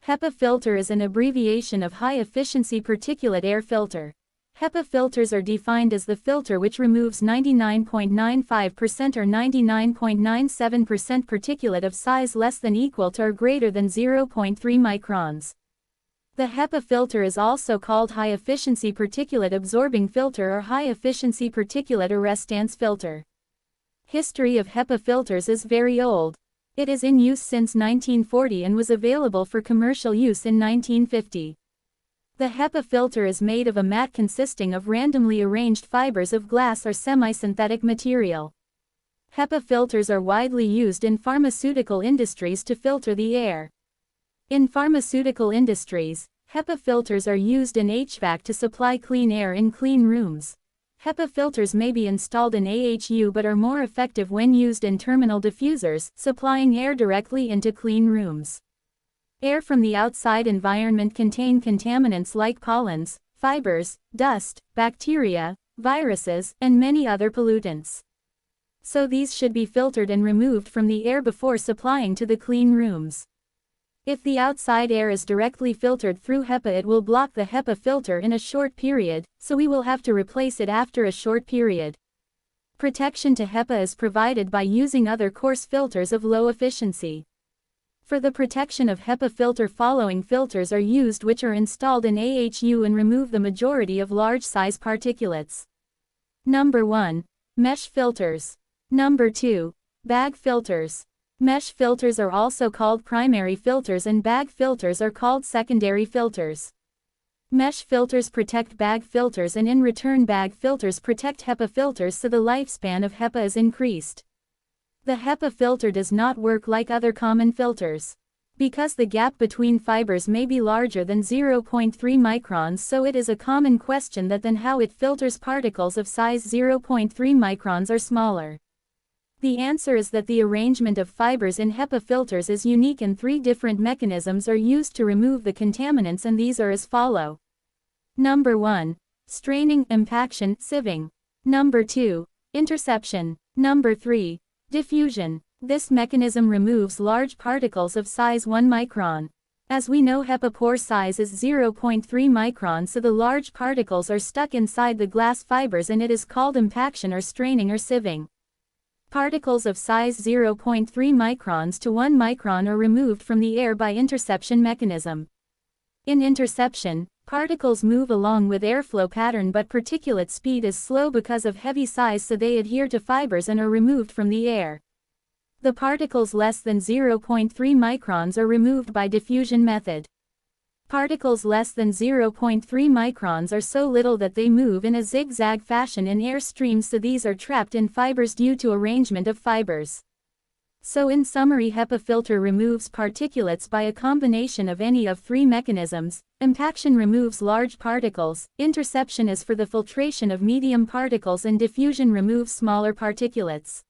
HEPA filter is an abbreviation of high-efficiency particulate air filter. HEPA filters are defined as the filter which removes 99.95% or 99.97% particulate of size less than equal to or greater than 0.3 microns. The HEPA filter is also called high-efficiency particulate absorbing filter or high-efficiency particulate arrestance filter. History of HEPA filters is very old. It is in use since 1940 and was available for commercial use in 1950. The HEPA filter is made of a mat consisting of randomly arranged fibers of glass or semi-synthetic material. HEPA filters are widely used in pharmaceutical industries to filter the air. In pharmaceutical industries, HEPA filters are used in HVAC to supply clean air in clean rooms. HEPA filters may be installed in AHU but are more effective when used in terminal diffusers, supplying air directly into clean rooms. Air from the outside environment contain contaminants like pollens, fibers, dust, bacteria, viruses, and many other pollutants. So these should be filtered and removed from the air before supplying to the clean rooms. If the outside air is directly filtered through HEPA, it will block the HEPA filter in a short period, so we will have to replace it after a short period. Protection to HEPA is provided by using other coarse filters of low efficiency. For the protection of HEPA filter, following filters are used which are installed in AHU and remove the majority of large size particulates. Number 1. Mesh filters. Number 2. Bag filters. Mesh filters are also called primary filters and bag filters are called secondary filters. Mesh filters protect bag filters and in return bag filters protect HEPA filters, so the lifespan of HEPA is increased. The HEPA filter does not work like other common filters. Because the gap between fibers may be larger than 0.3 microns, so it is a common question that then how it filters particles of size 0.3 microns or smaller. The answer is that the arrangement of fibers in HEPA filters is unique and 3 different mechanisms are used to remove the contaminants, and these are as follow. Number 1. Straining, impaction, sieving. Number 2. Interception. Number 3. Diffusion. This mechanism removes large particles of size 1 micron. As we know, HEPA pore size is 0.3 micron, so the large particles are stuck inside the glass fibers and it is called impaction or straining or sieving. Particles of size 0.3 microns to 1 micron are removed from the air by interception mechanism. In interception, particles move along with airflow pattern, but particulate speed is slow because of heavy size, so they adhere to fibers and are removed from the air. The particles less than 0.3 microns are removed by diffusion method. Particles less than 0.3 microns are so little that they move in a zigzag fashion in air streams, so these are trapped in fibers due to arrangement of fibers. So in summary, HEPA filter removes particulates by a combination of any of 3 mechanisms. Impaction removes large particles, interception is for the filtration of medium particles, and diffusion removes smaller particulates.